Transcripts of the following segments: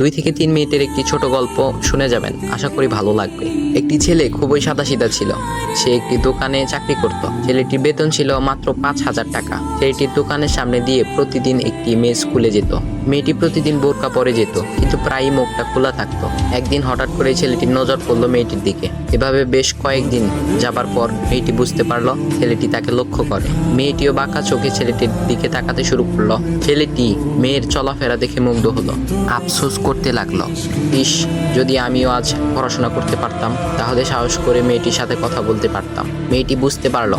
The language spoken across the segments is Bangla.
2 থেকে 3 মিনিটের একটি ছোট গল্প শুনে যাবেন, আশা করি ভালো লাগবে। একটি ছেলে খুবই সাদাসিধা ছিল। সে একটি দোকানে চাকরি করত। ছেলেটির বেতন ছিল মাত্র 5,000 টাকা। ছেলেটির দোকানের সামনে দিয়ে প্রতিদিন একটি মেয়ে স্কুলে যেত। মেয়েটি প্রতিদিন বোরকা পরে যেত, কিন্তু প্রায়ই মুখটা খোলা থাকতো। একদিন হঠাৎ করে ছেলেটির নজর পড়লো মেয়েটির দিকে। এভাবে বেশ কয়েকদিন যাবার পর মেয়েটি বুঝতে পারলো ছেলেটি তাকে লক্ষ্য করে। মেয়েটিও বাঁকা চোখে ছেলেটির দিকে তাকাতে শুরু করলো। ছেলেটি মেয়ের চলাফেরা দেখে মুগ্ধ হলো। আফসোস করতে লাগলো, ইস, যদি আমিও আজ পড়াশোনা করতে পারতাম, তাহলে সাহস করে মেয়েটির সাথে কথা বলতে পারতাম। মেয়েটি বুঝতে পারলো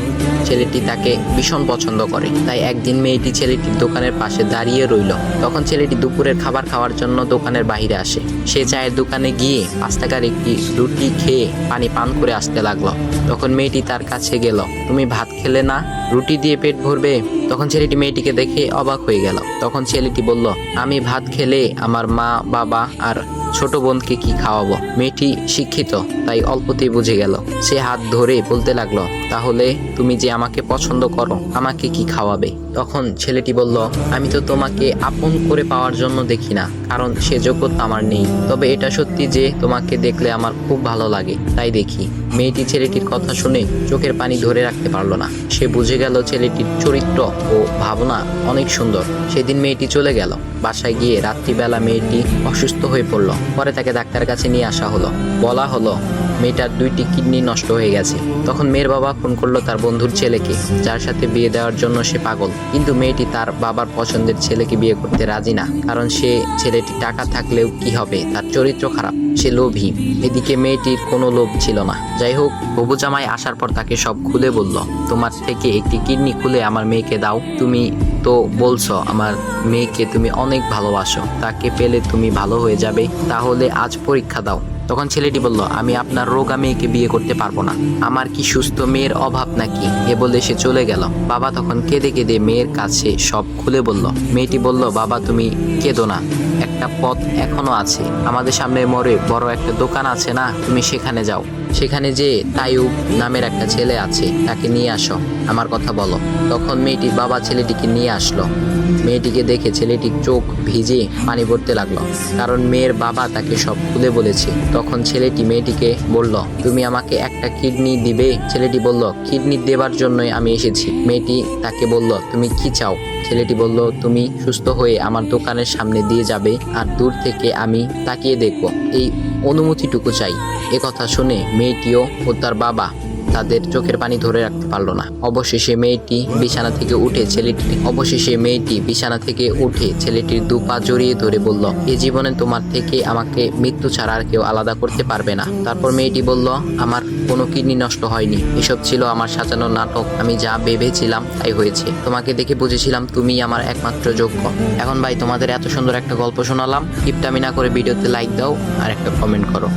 ছেলেটি তাকে ভীষণ পছন্দ করে। তাই একদিন মেয়েটি ছেলেটির দোকানের পাশে দাঁড়িয়ে রইল। তখন ছেলেটি দুপুরের খাবার খাওয়ার জন্য দোকানের বাইরে আসে। সে চায়ের দোকানে গিয়ে 5 টাকার একটি রুটি খেয়ে পানি পান করে আসতে লাগলো। তখন মেয়েটি তার কাছে গেল। তুমি ভাত খেলে না, রুটি দিয়ে পেট ভরবে? তখন ছেলেটি মেয়েটিকে দেখে অবাক হয়ে গেল। তখন ছেলেটি বলল, আমি ভাত খেলে আমার মা, বাবা আর ছোট বোনকে কি খাওয়াবো? মেয়েটি শিক্ষিত, তাই অল্পতেই বুঝে গেল। সে হাত ধরে বলতে লাগলো, তাহলে তুমি যে আমাকে পছন্দ করো, আমাকে কি খাওয়াবে? তখন ছেলেটি বলল, আমি তো তোমাকে আপন করে পাওয়ার জন্য দেখি না, কারণ সে যোগ্যতা আমার নেই। তবে এটা সত্যি যে তোমাকে দেখলে আমার খুব ভালো লাগে, তাই দেখি। মেয়েটি ছেলেটির কথা শুনে চোখের পানি ধরে রাখতে পারলো না। সে বুঝে গেল ছেলেটির চরিত্র ও ভাবনা অনেক সুন্দর। সেদিন মেয়েটি চলে গেল। বাসায় গিয়ে রাত্রিবেলা মেয়েটি অসুস্থ হয়ে পড়ল। পরে তাকে ডাক্তারের কাছে নিয়ে আসা হলো। বলা হলো মেয়েটার 2টি কিডনি নষ্ট হয়ে গেছে। তখন মেয়ের বাবা ফোন করলো তার বন্ধুর ছেলেকে, যার সাথে বিয়ে দেওয়ার জন্য সে পাগল। কিন্তু মেয়েটি তার বাবার পছন্দের ছেলেকে বিয়ে করতে রাজি না, কারণ সে ছেলেটি টাকা থাকলেও কি হবে, তার চরিত্র খারাপ, সে লোভী। এদিকে মেয়েটির কোনো লোভ ছিল না। যাই হোক, হবু জামাই আসার পর তাকে সব খুলে বলল, তোমার থেকে একটি কিডনি খুলে আমার মেয়েকে দাও। তুমি তো বলছো আমার মেয়েকে তুমি অনেক ভালোবাসো, তাকে পেলে তুমি ভালো হয়ে যাবে, তাহলে আজ পরীক্ষা দাও। তখন ছেলেটি বলল, আমি আপনার রোগা মেয়েকে বিয়ে করতে পারবো না, আমার কি সুস্থ মেয়ের অভাব নাকি? এ বলে সে চলে গেল। বাবা তখন কেঁদে কেঁদে মেয়ের কাছে সব খুলে বলল। মেয়েটি বলল, বাবা তুমি কেঁদো না, একটা পথ এখনো আছে। আমাদের সামনে মোড়ে বড় একটা দোকান আছে না, তুমি সেখানে যাও। সেখানে যে তাইয়ুব নামের একটা ছেলে আছে, তাকে নিয়ে আসো, আমার কথা বলো। তখন মেয়েটির বাবা ছেলেটিকে নিয়ে আসলো। মেয়েটিকে দেখে ছেলেটির চোখ ভিজে পানি পড়তে লাগলো, কারণ মেয়ের বাবা তাকে সব খুলে বলেছে। তখন ছেলেটি মেয়েটিকে বলল, তুমি আমাকে একটা কিডনি দিবে? ছেলেটি বলল, কিডনি দেবার জন্যই আমি এসেছি। মেয়েটি তাকে বলল, তুমি কি চাও? ছেলেটি বলল, তুমি সুস্থ হয়ে আমার দোকানের সামনে দিয়ে যাবে, আর দূর থেকে আমি তাকিয়ে দেখব, এই অনুমতিটুকু চাই। কথা শুনে মেয়েটিও ও তার বাবা তাদের চোখের পানি ধরে রাখতে পারলো না। অবশেষে মেয়েটি বিছানা থেকে উঠে ছেলেটির 2 পা জড়িয়ে ধরে বলল, এ জীবনে তোমার থেকে আমাকে মৃত্যু ছাড়া আর কেউ আলাদা করতে পারবে না। তারপর মেয়েটি বলল, আমার কোনো কিডনি নষ্ট হয়নি, এসব ছিল আমার সাজানো নাটক, আমি যা ভেবেছিলাম তাই হয়েছে। তোমাকে দেখে বুঝেছিলাম তুমি আমার একমাত্র যোগ্য। এখন ভাই, তোমাদের এত সুন্দর একটা গল্প শোনালাম, কিপটামি না করে ভিডিওতে লাইক দাও আর একটা কমেন্ট করো।